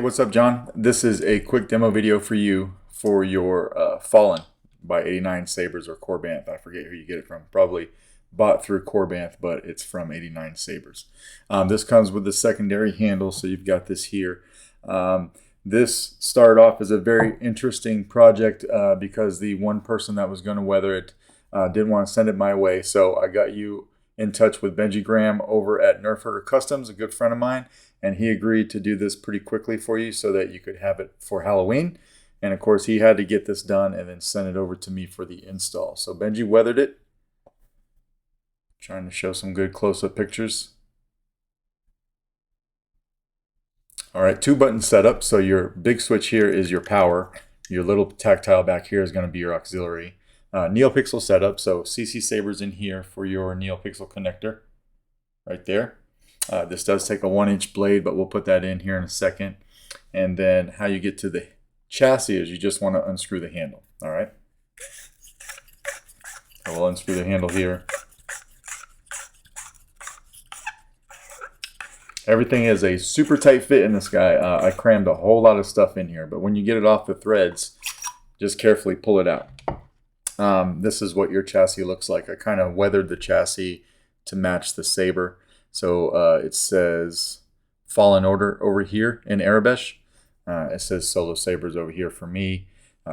what's up, John? This is a quick demo video for you for your Fallen by 89 Sabers or Corbanth. I forget who you get it from. Probably bought through Corbanth, but it's from 89 Sabers. This comes with the secondary handle, so you've got this here. This started off as a very interesting project because the one person that was going to weather it didn't want to send it my way, so I got you in touch with Benji Graham over at Nerf Herder Customs, a good friend of mine, and he agreed to do this pretty quickly for you so that you could have it for Halloween. And of course, he had to get this done and then send it over to me for the install. So Benji weathered it. Trying to show some good close-up pictures. All right, 2-button setup. So your big switch here is your power. Your little tactile back here is going to be your auxiliary. NeoPixel setup, so CC Sabers in here for your NeoPixel connector, right there. This does take a 1-inch blade, but we'll put that in here in a second. And then how you get to the chassis is you just want to unscrew the handle, all right? So we'll unscrew the handle here. Everything is a super tight fit in this guy. I crammed a whole lot of stuff in here, but when you get it off the threads, just carefully pull it out. This is what your chassis looks like. I kind of weathered the chassis to match the Saber. So it says Fallen Order over here in Arabic. It says Solo Sabers over here for me.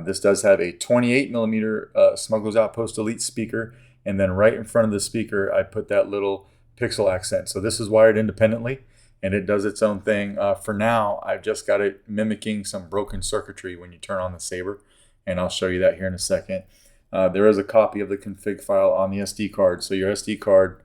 This does have a 28mm Smuggler's Outpost Elite speaker. And then right in front of the speaker, I put that little pixel accent. So this is wired independently, and it does its own thing. For now, I've just got it mimicking some broken circuitry when you turn on the Saber. And I'll show you that here in a second. There is a copy of the config file on the SD card. So your SD card,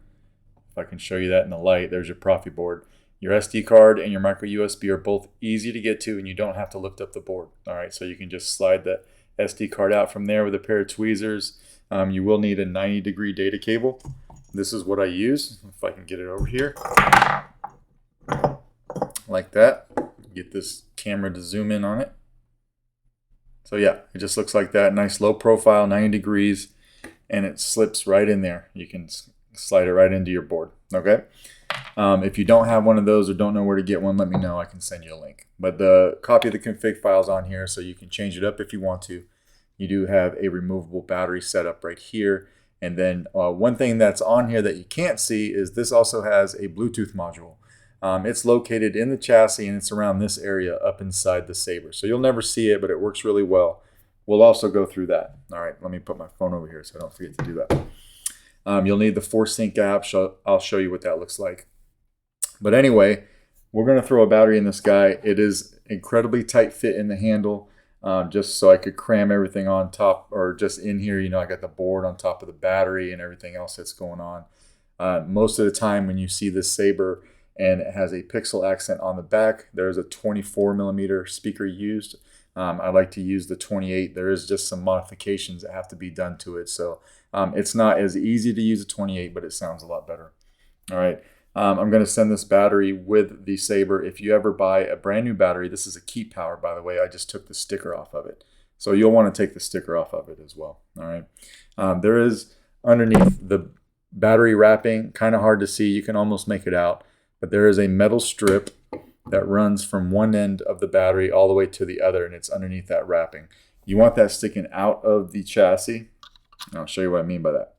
if I can show you that in the light, there's your Proffie board. Your SD card and your micro USB are both easy to get to, and you don't have to lift up the board. All right, so you can just slide that SD card out from there with a pair of tweezers. You will need a 90-degree data cable. This is what I use. If I can get it over here. Like that. Get this camera to zoom in on it. So yeah, it just looks like that. Nice low profile, 90 degrees, and it slips right in there. You can slide it right into your board, okay? If you don't have one of those or don't know where to get one, let me know. I can send you a link. But the copy of the config file is on here, so you can change it up if you want to. You do have a removable battery setup right here. And then one thing that's on here that you can't see is this also has a Bluetooth module. It's located in the chassis, and it's around this area up inside the Saber. So you'll never see it, but it works really well. We'll also go through that. All right, let me put my phone over here so I don't forget to do that. You'll need the ForceSync app. I'll show you what that looks like. But anyway, we're going to throw a battery in this guy. It is incredibly tight fit in the handle, just so I could cram everything on top, or just in here. You know, I got the board on top of the battery and everything else that's going on. Most of the time when you see this Saber and it has a pixel accent on the back, there's a 24mm speaker used. I like to use the 28. There is just some modifications that have to be done to it. So it's not as easy to use a 28, but it sounds a lot better. All right. I'm going to send this battery with the Saber. If you ever buy a brand new battery, this is a Keep Power, by the way. I just took the sticker off of it. So you'll want to take the sticker off of it as well. All right. There is underneath the battery wrapping, kind of hard to see. You can almost make it out. But there is a metal strip that runs from one end of the battery all the way to the other, and it's underneath that wrapping. You want that sticking out of the chassis. And I'll show you what I mean by that.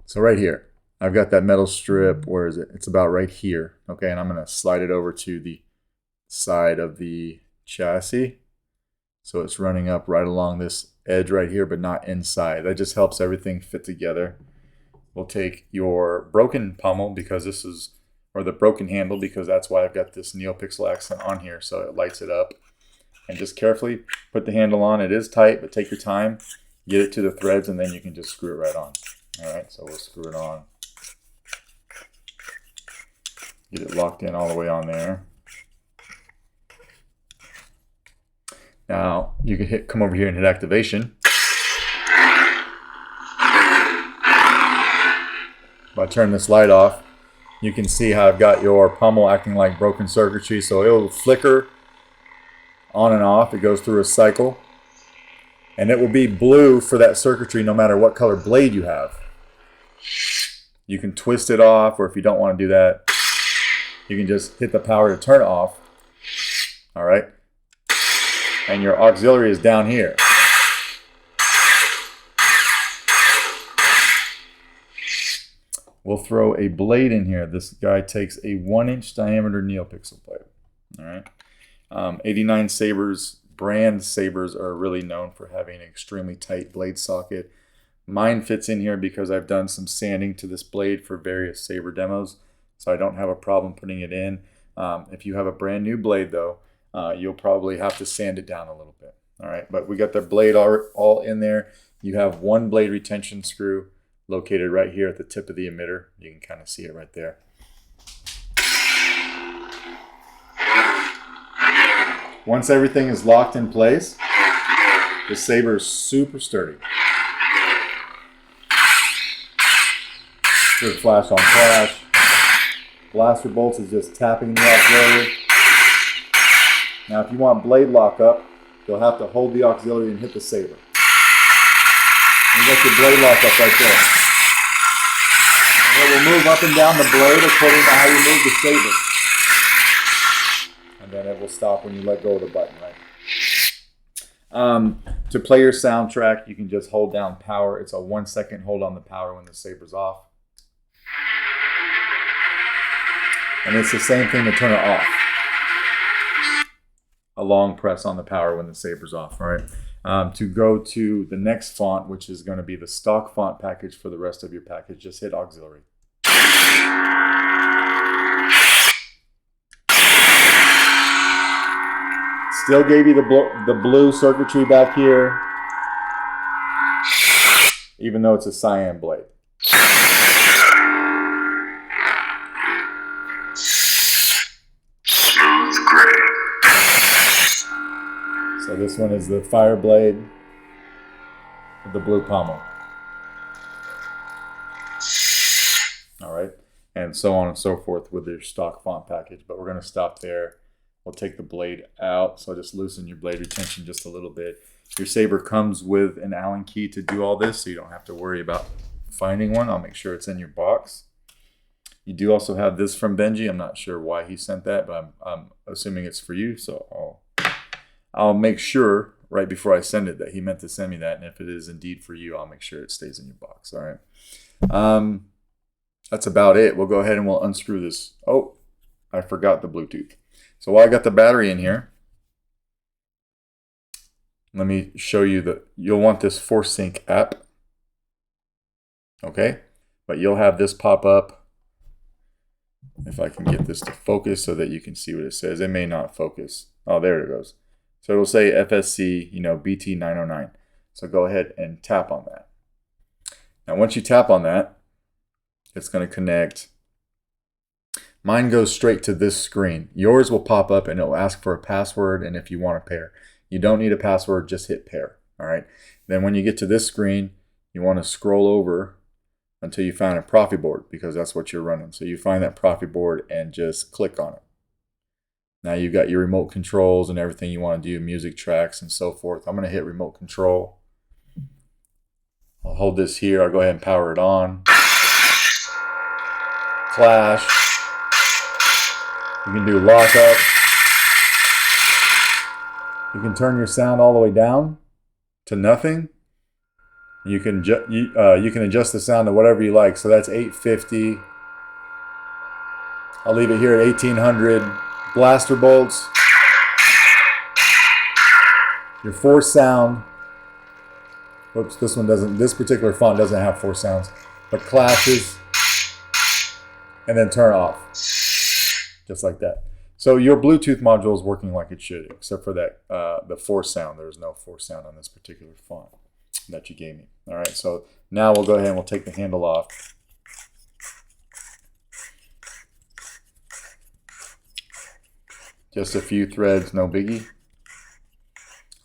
So right here, I've got that metal strip. Where is it? It's about right here. Okay, and I'm going to slide it over to the side of the chassis. So it's running up right along this edge right here, but not inside. That just helps everything fit together. We'll take your broken pommel, because this is, or the broken handle, because that's why I've got this NeoPixel accent on here, so it lights it up. And just carefully put the handle on. It is tight, but take your time. Get it to the threads, and then you can just screw it right on. All right, so we'll screw it on. Get it locked in all the way on there. Now, you can come over here and hit activation. If I turn this light off, you can see how I've got your pommel acting like broken circuitry. So it'll flicker on and off. It goes through a cycle. And it will be blue for that circuitry no matter what color blade you have. You can twist it off, or if you don't want to do that, you can just hit the power to turn it off. All right. And your auxiliary is down here. We'll throw a blade in here. This guy takes a 1-inch diameter neopixel blade. All right. 89 Sabers, brand Sabers are really known for having an extremely tight blade socket. Mine fits in here because I've done some sanding to this blade for various Saber demos, so I don't have a problem putting it in. If you have a brand new blade though, you'll probably have to sand it down a little bit. All right, but we got the blade all in there. You have one blade retention screw located right here at the tip of the emitter. You can kind of see it right there. Once everything is locked in place, the Saber is super sturdy. Good flash on flash. Blaster bolts is just tapping the auxiliary. Now if you want blade lockup, you'll have to hold the auxiliary and hit the Saber. You got your blade lockup right there. And it will move up and down the blade according to how you move the Saber. And then it will stop when you let go of the button, right? To play your soundtrack, you can just hold down power. It's a 1-second hold on the power when the Saber's off. And it's the same thing to turn it off. A long press on the power when the Saber's off, all right? To go to the next font, which is going to be the stock font package for the rest of your package, just hit auxiliary. Still gave you the blue circuitry back here, even though it's a cyan blade. Smooth gray. So this one is the fire blade with the blue pommel. All right, and so on and so forth with your stock font package. But we're going to stop there. We'll take the blade out, so just loosen your blade retention just a little bit. Your Saber comes with an Allen key to do all this, so you don't have to worry about finding one. I'll make sure it's in your box. You do also have this from Benji. I'm not sure why he sent that, but I'm assuming it's for you, so I'll make sure right before I send it that he meant to send me that, and if it is indeed for you, I'll make sure it stays in your box. All right. That's about it. We'll go ahead and we'll unscrew this. Oh, I forgot the Bluetooth. So while I got the battery in here, let me show you that you'll want this ForceSync app. Okay, but you'll have this pop up. If I can get this to focus so that you can see what it says. It may not focus. Oh, there it goes. So it'll say FSC, BT909. So go ahead and tap on that. Now once you tap on that, it's going to connect. Mine goes straight to this screen. Yours will pop up and it'll ask for a password and if you want a pair. You don't need a password, just hit pair. All right. Then when you get to this screen, you want to scroll over until you find a Proffie board because that's what you're running. So you find that Proffie board and just click on it. Now you've got your remote controls and everything you want to do, music tracks and so forth. I'm going to hit remote control. I'll hold this here. I'll go ahead and power it on. Clash. You can do lockup. You can turn your sound all the way down to nothing. You can adjust the sound to whatever you like. So that's 850. I'll leave it here at 1800. Blaster bolts. Your force sound. Oops, this one doesn't. This particular font doesn't have force sounds, but clashes, and then turn off. Just like that. So your Bluetooth module is working like it should, except for that the force sound. There's no force sound on this particular font that you gave me. All right, so now we'll go ahead and we'll take the handle off. Just a few threads, no biggie.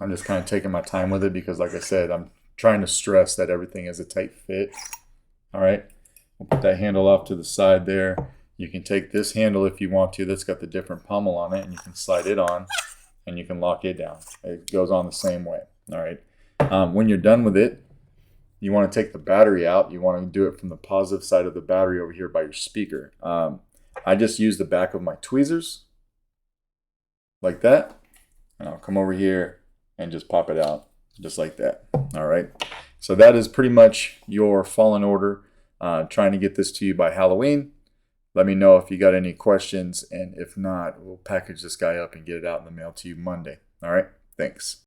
I'm just kind of taking my time with it because, like I said, I'm trying to stress that everything is a tight fit. All right, we'll put that handle off to the side there. You can take this handle if you want to. That's got the different pommel on it, and you can slide it on, and you can lock it down. It goes on the same way. All right. When you're done with it, you want to take the battery out. You want to do it from the positive side of the battery over here by your speaker. I just use the back of my tweezers like that, and I'll come over here and just pop it out just like that. All right, so that is pretty much your Fallen Order. Trying to get this to you by Halloween. Let me know if you got any questions, and if not, we'll package this guy up and get it out in the mail to you Monday. All right, thanks.